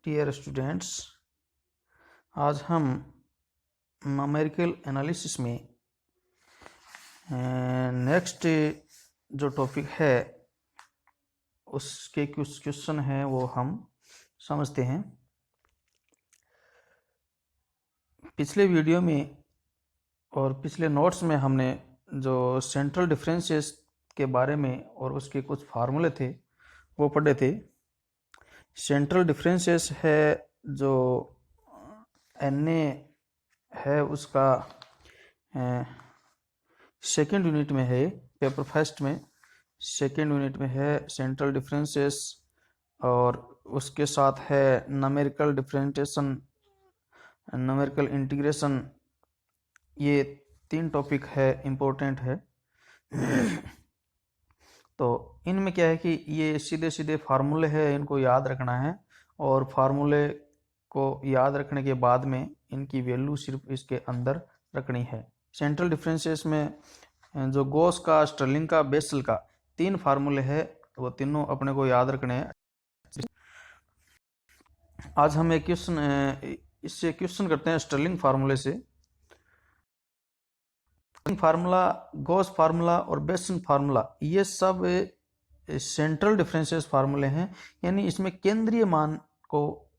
Dear students, आज हम numerical analysis में नेक्स्ट जो टॉपिक है उसके कुछ क्वेश्चन हैं वो हम समझते हैं। पिछले वीडियो में और पिछले नोट्स में हमने जो सेंट्रल डिफरेंसेस के बारे में और उसके कुछ फार्मूले थे वो पढ़े थे। सेंट्रल डिफरेंसेस है जो NA है उसका सेकेंड यूनिट में है, पेपर फर्स्ट में सेकेंड यूनिट में है सेंट्रल डिफरेंसेस, और उसके साथ है न्यूमेरिकल डिफरेंशिएशन, न्यूमेरिकल इंटीग्रेशन। ये तीन टॉपिक है, इम्पोर्टेंट है। तो इनमें क्या है कि ये सीधे सीधे फार्मूले है, इनको याद रखना है और फार्मूले को याद रखने के बाद में इनकी वैल्यू सिर्फ इसके अंदर रखनी है। सेंट्रल डिफरेंसेस में जो गॉस का, स्टर्लिंग का, बेसल का तीन फार्मूले है, वो तीनों अपने को याद रखने हैं। आज हम एक इससे क्वेश्चन करते हैं स्टर्लिंग फार्मूले से। फार्मूला, गॉस फार्मूला और बेसल फार्मूला ये सब सेंट्रल डिफरेंसेस फार्मूले हैं, यानी इसमें केंद्रीय मान को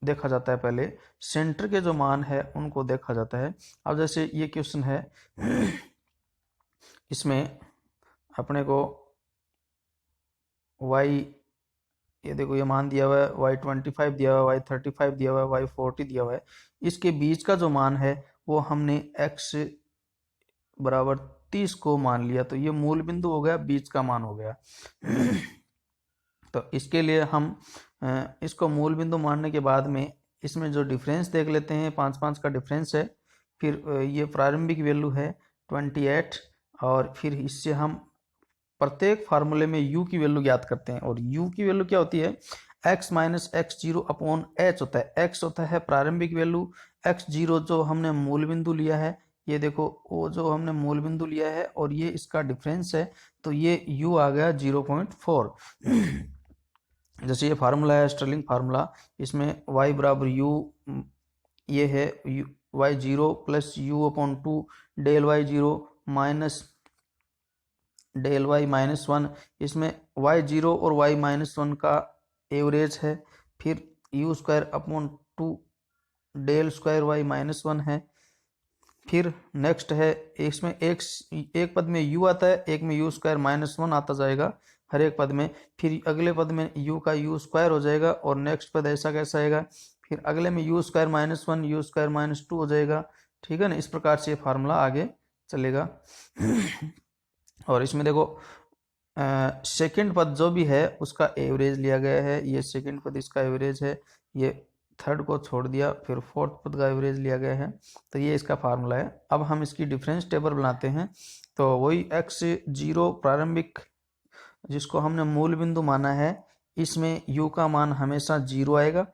देखा जाता है। पहले सेंटर के जो मान है उनको देखा जाता है। अब जैसे ये क्वेश्चन है, इसमें अपने को y, ये देखो ये मान दिया हुआ है, y25 दिया हुआ है, y35 दिया हुआ है, y40 दिया हुआ है। इसके बीच का जो मान है वो हमने x बराबर 30 को मान लिया, तो ये मूल बिंदु हो गया, बीच का मान हो गया। तो इसके लिए हम इसको मूल बिंदु मानने के बाद में इसमें जो डिफरेंस देख लेते हैं, 5-5 का डिफरेंस है। फिर ये प्रारंभिक वैल्यू है 28, और फिर इससे हम प्रत्येक फार्मूले में u की वैल्यू ज्ञात करते हैं। और u की वैल्यू क्या होती है? x minus x0 upon h होता है। x होता है प्रारंभिक वैल्यू, x0 जो हमने मूल बिंदु लिया है, ये देखो वो जो हमने मूल बिंदु लिया है, और ये इसका डिफरेंस है, तो ये u आ गया 0.4। जैसे ये फार्मूला है स्टर्लिंग फार्मूला, इसमें y बराबर u, ये है y0 plus u upon 2 del y0 minus del y minus 1। इसमें y0 और y माइनस 1 का एवरेज है। फिर u square upon 2 del square y minus 1 है। फिर नेक्स्ट है, इसमें एक पद में u आता है, एक में u स्क्वायर माइनस 1 आता जाएगा हर एक पद में। फिर अगले पद में u का u स्क्वायर हो जाएगा, और नेक्स्ट पद ऐसा कैसा आएगा, फिर अगले में u square minus 1 u square minus 2 हो जाएगा। ठीक है ना, इस प्रकार से ये फार्मूला आगे चलेगा। और इसमें देखो सेकंड पद जो भी है उसका एवरेज लिया गया है, ये सेकंड पद इसका एवरेज है, ये थर्ड को छोड़ दिया, फिर फोर्थ पद का एवरेज लिया गया है। तो ये इसका फार्मूला है। अब हम इसकी डिफरेंस टेबल बनाते हैं। तो वही x0 प्रारंभिक जिसको हमने मूल बिंदु माना है, इसमें u का मान हमेशा 0 आएगा।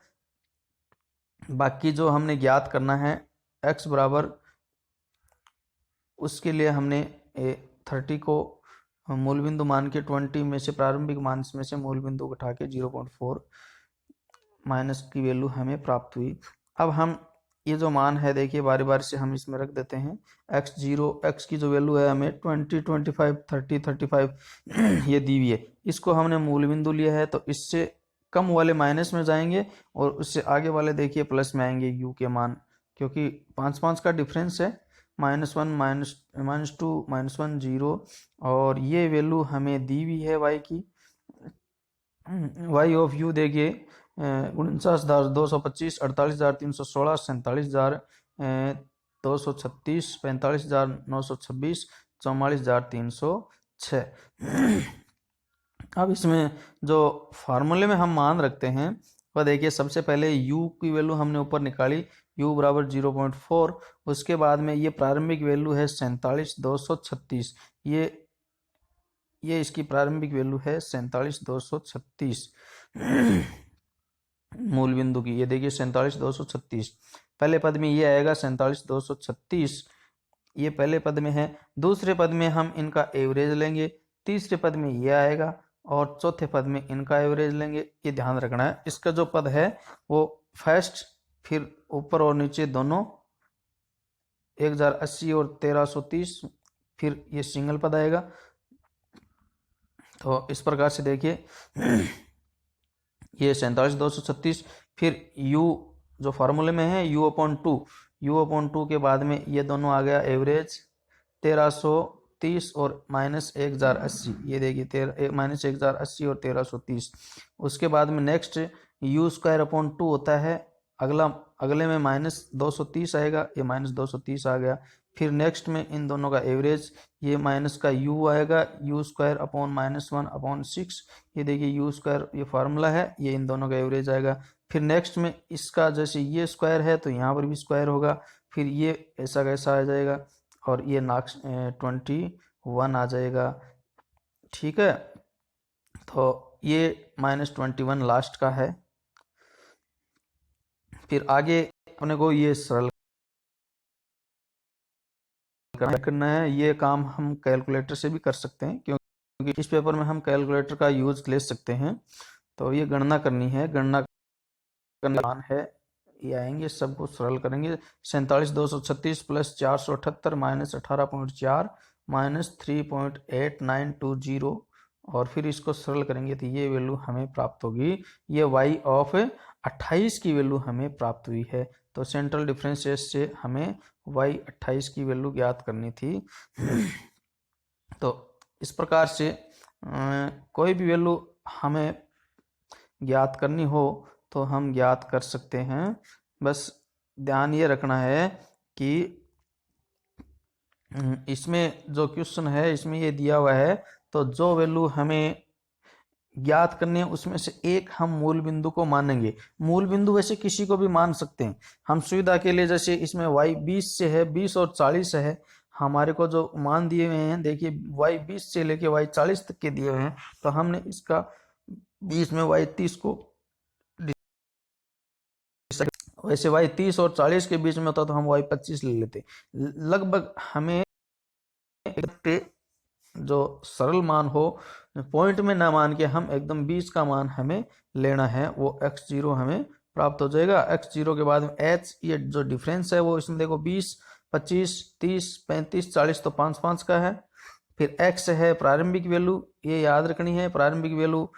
बाकी जो हमने ज्ञात करना है x बराबर, उसके लिए हमने 30 को मूल बिंदु मान के 20 में से, प्रारंभिक मान में से मूल बिंदु उठा के 0.4 माइनस की वैल्यू हमें प्राप्त हुई। अब हम ये जो मान है देखिए बारी बारी से हम इसमें रख देते हैं। x0, x की जो वैल्यू है हमें 20, 25, 30, 35 ये दी हुई है। इसको हमने मूल बिंदु लिया है, तो इससे कम वाले माइनस में जाएंगे और उससे आगे वाले देखिए प्लस में आएंगे u के मान, क्योंकि 5-5 का डिफरेंस है। -1, -2, -1, 0, और ये वैल्यू हमें दी हुई है y की। y ऑफ u देखिए 49,225, 48,316, 47,236, 45,926, 44,306। अब इसमें जो फार्मूले में हम मान रखते हैं वह देखिए, सबसे पहले u की वैल्यू हमने ऊपर निकाली, u बराबर 0.4। उसके बाद में ये प्रारंभिक वैल्यू है 47,236, ये इसकी प्रारंभिक वैल्यू है 47,236 मूल बिंदु की। ये देखिए 47,236 पहले पद में ये आएगा, 47,236 ये पहले पद में है। दूसरे पद में हम इनका एवरेज लेंगे, तीसरे पद में ये आएगा, और चौथे पद में इनका एवरेज लेंगे, ये ध्यान रखना है। इसका जो पद है वो फर्स्ट, फिर ऊपर और नीचे दोनों 1080 और 1330, फिर ये सिंगल पद आएगा। तो इस प्रकार से देखिए ये 47,236, फिर u जो फार्मूले में है u/2 के बाद में ये दोनों आ गया एवरेज 1330 और -1080, ये देखिए -1080 और 1330। उसके बाद में नेक्स्ट u²/2 होता है, अगले में -230 आएगा, ये -230 आ गया। फिर नेक्स्ट में इन दोनों का एवरेज, ये माइनस का u आएगा, u²/-1/6, ये देखिए u², ये फार्मूला है, ये इन दोनों का एवरेज आएगा। फिर नेक्स्ट में इसका जैसे ये स्क्वायर है तो यहाँ पर भी स्क्वायर होगा, फिर ये ऐसा कैसा आ जाएगा और ये 21 आ जाएगा। ठीक है, तो ये -21 लास्ट का है। फिर आगे अपने को ये सरल करना है। ये काम हम कैलकुलेटर से भी कर सकते हैं, क्योंकि इस पेपर में हम कैलकुलेटर का यूज ले सकते हैं। तो ये गणना करनी है, गणना करना है, ये आएंगे, सबको सरल करेंगे। 47,236 प्लस 478 माइनस 18.4 माइनस 3.8920, और फिर इसको सरल करेंगे तो ये वैल्यू हमें प्राप्त होगी। ये y/28 की वैल्यू हमें प्राप्त हुई है। तो सेंट्रल डिफरेंसेस से हमें y/28 की वैल्यू ज्ञात करनी थी। तो इस प्रकार से कोई भी वैल्यू हमें ज्ञात करनी हो तो हम ज्ञात कर सकते हैं। बस ध्यान ये रखना है कि इसमें जो क्वेश्चन है इसमें ये दिया हुआ है, तो जो वैल्यू हमें ज्ञात करनी है उसमें से एक हम मूल बिंदु को मानेंगे। मूल बिंदु वैसे किसी को भी मान सकते हैं, हम सुविधा के लिए, जैसे इसमें y 20 से है, 20 और 40 है, हमारे को जो मान दिए हुए हैं, देखिए y 20 से लेके y 40 तक के दिए हुए हैं, तो हमने इसका 20 में y 30 को, वैसे y 30 और 40 के बीच में होता तो हम y 25 ले लेते। लगभग हमें जो सरल मान हो, पॉइंट में ना मान के हम एकदम 20 का मान हमें लेना है, वो x0 हमें प्राप्त हो जाएगा। x0 के बाद h, ये जो डिफरेंस है वो इसमें देखो 20, 25, 30, 35, 40, तो 5 का है। फिर x है प्रारंभिक वैल्यू, ये याद रखनी है, प्रारंभिक वैल्यू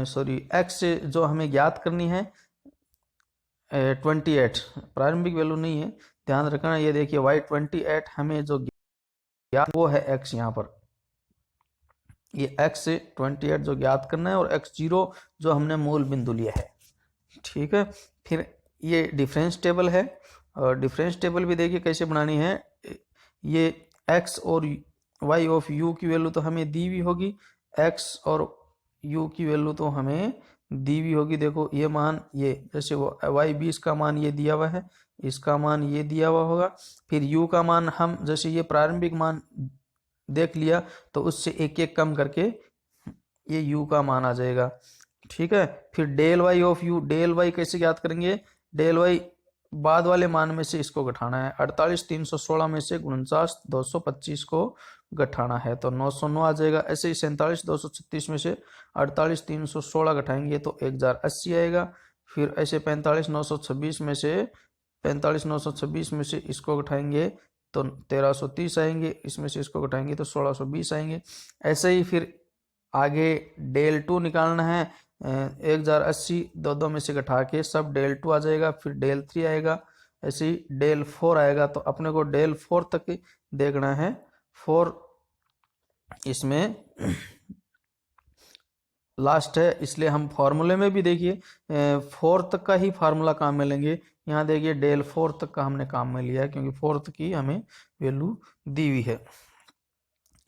सॉरी x जो हमें ज्ञात करनी है 28, प्रारंभिक वैल्यू नहीं है, ध्यान रखना। ये देखिए y28 हमें जो ज्ञात वो है x, यहाँ पर ये x 28 जो ज्ञात करना है, और x0 जो हमने मूल बिंदु लिया है। ठीक है, फिर ये डिफरेंस टेबल है, और डिफरेंस टेबल भी देखिए कैसे बनानी है। ये x और y ऑफ u की वैल्यू तो हमें दी हुई होगी, x और u की वैल्यू तो हमें दी हुई होगी। देखो ये मान, ये जैसे वो y 20 का मान ये दिया हुआ है, इसका मान ये दिया हुआ होगा। फिर u का मान हम जैसे ये प्रारंभिक मान देख लिया तो उससे एक एक कम करके ये u का मान आ जाएगा। ठीक है, फिर del y of u, del y कैसे ज्ञात करेंगे, डेल y बाद वाले मान में से इसको घटाना है, 48,316 में से 49,225 को घटाना है तो 909 आ जाएगा। ऐसे ही 47,236 में से 48,316 घटाएंगे तो 1080 आएगा। फिर ऐसे 45,926 में से 45,926 में से इसको घटाएंगे तो 1330 आएंगे, इसमें से इसको घटाएंगे तो 1620 आएंगे। ऐसे ही फिर आगे डेल 2 निकालना है, 1080 दो में से घटा के सब डेल 2 आ जाएगा। फिर डेल 3 आएगा, ऐसे ही डेल 4 आएगा। तो अपने को डेल 4 तक देखना है, 4 इसमें लास्ट है, इसलिए हम फॉर्मूले में भी देखिए 4 तक का ही फार्मूला काम में लेंगे। यहाँ देखिए डेल 4 तक का हमने काम में लिया है, क्योंकि 4 तक की हमें वैल्यू दी हुई है।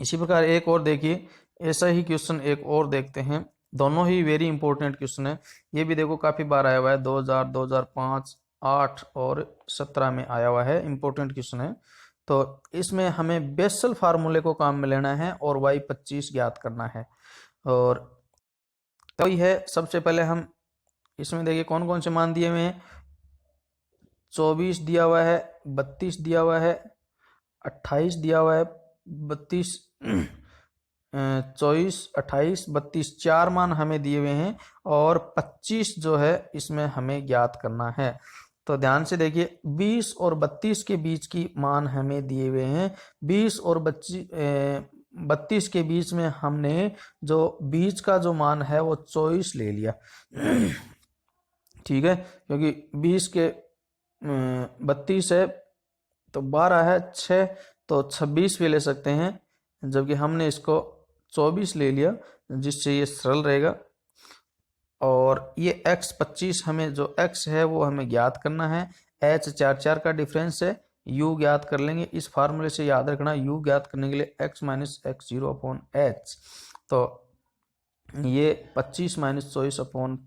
इसी प्रकार एक और देखिए, ऐसा ही क्वेश्चन एक और देखते हैं, दोनों ही वेरी इंपॉर्टेंट क्वेश्चन है। ये भी देखो काफी बार आया हुआ है, 2000, 2005, 8 और 17 में आया हुआ है, इंपॉर्टेंट क्वेश्चन है। तो इसमें हमें बेसल फार्मूले को काम में लेना है और y25 ज्ञात करना है। और तो है, सबसे पहले हम इसमें देखिए कौन कौन से मान दिए हुए हैं, 24 दिया हुआ है, 32 दिया हुआ है, 28 दिया हुआ है, 32 24, 28, 32 4 मान हमें दिए हुए हैं और 25 जो है इसमें हमें ज्ञात करना है। तो ध्यान से देखिए 20 और 32 के बीच की मान हमें दिए हुए हैं। 20 और 32 के बीच में हमने जो बीच का जो मान है वो 24 ले लिया। ठीक है, क्योंकि 20 के 32 है तो 12 है 6 तो 26 भी ले सकते हैं, जबकि हमने इसको 24 ले लिया जिससे ये सरल रहेगा। और ये x 25 हमें जो x है वो हमें ज्ञात करना है। h 4 का डिफरेंस है, u ज्ञात कर लेंगे। इस फार्मूले से याद रखना u ज्ञात करने के लिए x minus x zero upon H. तो ये 25 माइनस 24 अपॉन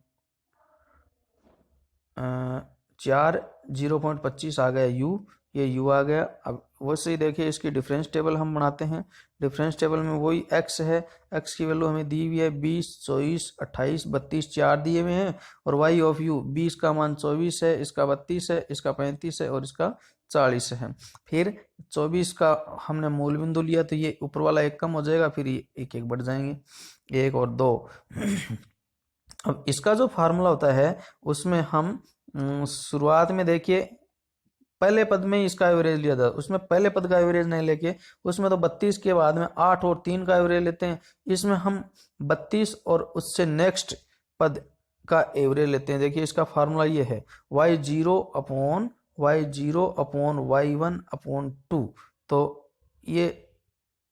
4 0.25 आ गया u, ये u आ गया। अब वैसे ही देखिए इसकी डिफरेंस टेबल हम बनाते हैं। डिफरेंस टेबल में वही x है, x की वैल्यू हमें दी हुई है 20, 24, 28, 32 4 दिए हुए हैं। और y ऑफ u 20 का मान 24 है, इसका 32 है, इसका 35 है और इसका 40 है। फिर 24 का हमने मूल बिंदु लिया तो ये ऊपर वाला एक कम हो जाएगा, फिर ये एक एक बढ़ जाएंगे, 1 और 2। अब इसका जो फार्मूला होता है उसमें हम शुरुआत में देखिए पहले पद में इसका एवरेज लिया था, उसमें पहले पद का एवरेज नहीं लेके उसमें तो 32 के बाद में 8 और 3 का एवरेज लेते हैं। इसमें हम 32 और उससे नेक्स्ट पद का एवरेज लेते हैं। देखिए इसका फार्मूला ये है y0 अपॉन y1 अपॉन 2। तो ये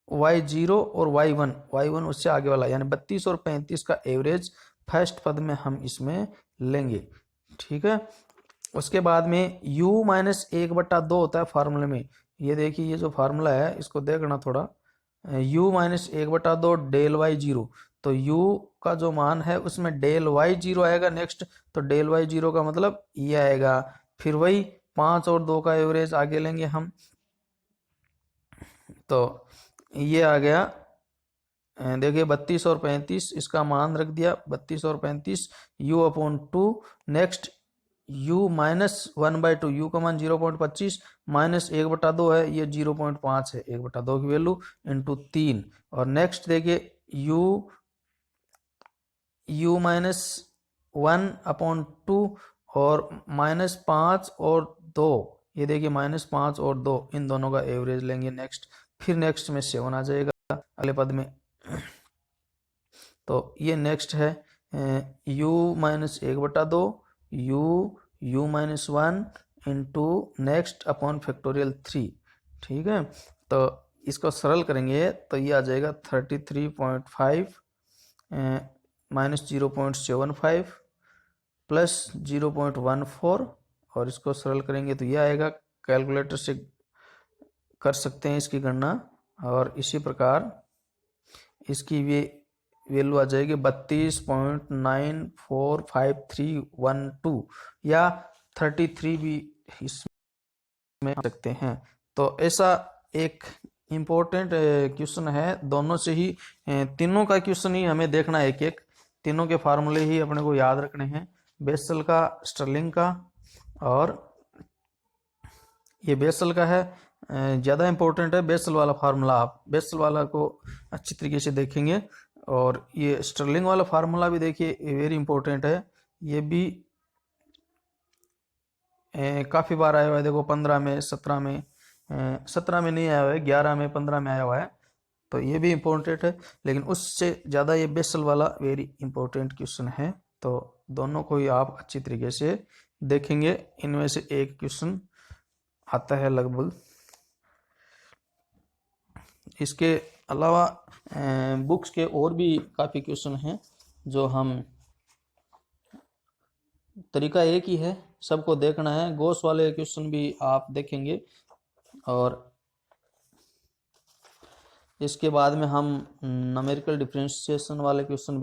y0 और y1 उससे आगे वाला यानी 32 और 35 का एवरेज फर्स्ट पद में हम इसमें लेंगे। ठीक है, उसके बाद में u माइनस 1/2 होता है फार्मूले में। ये देखिए ये जो फार्मूला है इसको देखना थोड़ा, u माइनस 1/2 डेल y0। तो u का जो मान है उसमें डेल y0 आएगा नेक्स्ट, तो डेल y0 का मतलब ये आएगा। फिर वही 5 और 2 का एवरेज आगे लेंगे हम, तो ये आ गया। देखिए 32 और 35 इसका मान रख दिया, 32 और 35 u upon 2। Next u minus 1/2, u का मान 0.25 माइनस 1/2 है, ये 0.5 है, 1/2 की वैल्यू इंटू 3। और नेक्स्ट देखिए u माइनस 1/2 और माइनस 5 और 2, ये देखिए माइनस 5 और 2 इन दोनों का एवरेज लेंगे नेक्स्ट। फिर नेक्स्ट में 7 आ जाएगा अगले पद में। तो ये नेक्स्ट है u minus 1/2 u minus 1 into next upon factorial 3। ठीक है, तो इसको सरल करेंगे तो ये आ जाएगा 33.5 माइनस 0.75 प्लस 0.14 और इसको सरल करेंगे तो ये आएगा। कैलकुलेटर से कर सकते हैं इसकी गणना। और इसी प्रकार इसकी वैल्यू आ जाएगी 32.945312 या 33 भी इसमें आ सकते हैं। तो ऐसा एक इम्पोर्टेंट क्वेश्चन है, दोनों से ही तीनों का क्वेश्चन ही हमें देखना है, एक एक तीनों के फार्मूले ही अपने को याद रखने हैं, बेसल का, स्टर्लिंग का। और ये बेसल का है, ज़्यादा इम्पोर्टेंट है बेसल वाला फार्मूला, आप बेसल वाला को अच्छी तरीके से देखेंगे। और ये स्टर्लिंग वाला फार्मूला भी देखिए वेरी इंपॉर्टेंट है, ये भी काफ़ी बार आया हुआ है। देखो 15 में, 17 में, 17 में नहीं आया हुआ है, 11 में, 15 में आया हुआ है, तो ये भी इम्पोर्टेंट है। लेकिन उससे ज़्यादा ये बेसल वाला वेरी इंपॉर्टेंट क्वेश्चन है। तो दोनों को ही आप अच्छी तरीके से देखेंगे, इनमें से एक क्वेश्चन आता है लगभग। इसके अलावा बुक्स के और भी काफ़ी क्वेश्चन हैं जो हम, तरीका एक ही है, सबको देखना है। गॉस वाले क्वेश्चन भी आप देखेंगे और इसके बाद में हम न्यूमेरिकल डिफरेंशिएशन वाले क्वेश्चन भी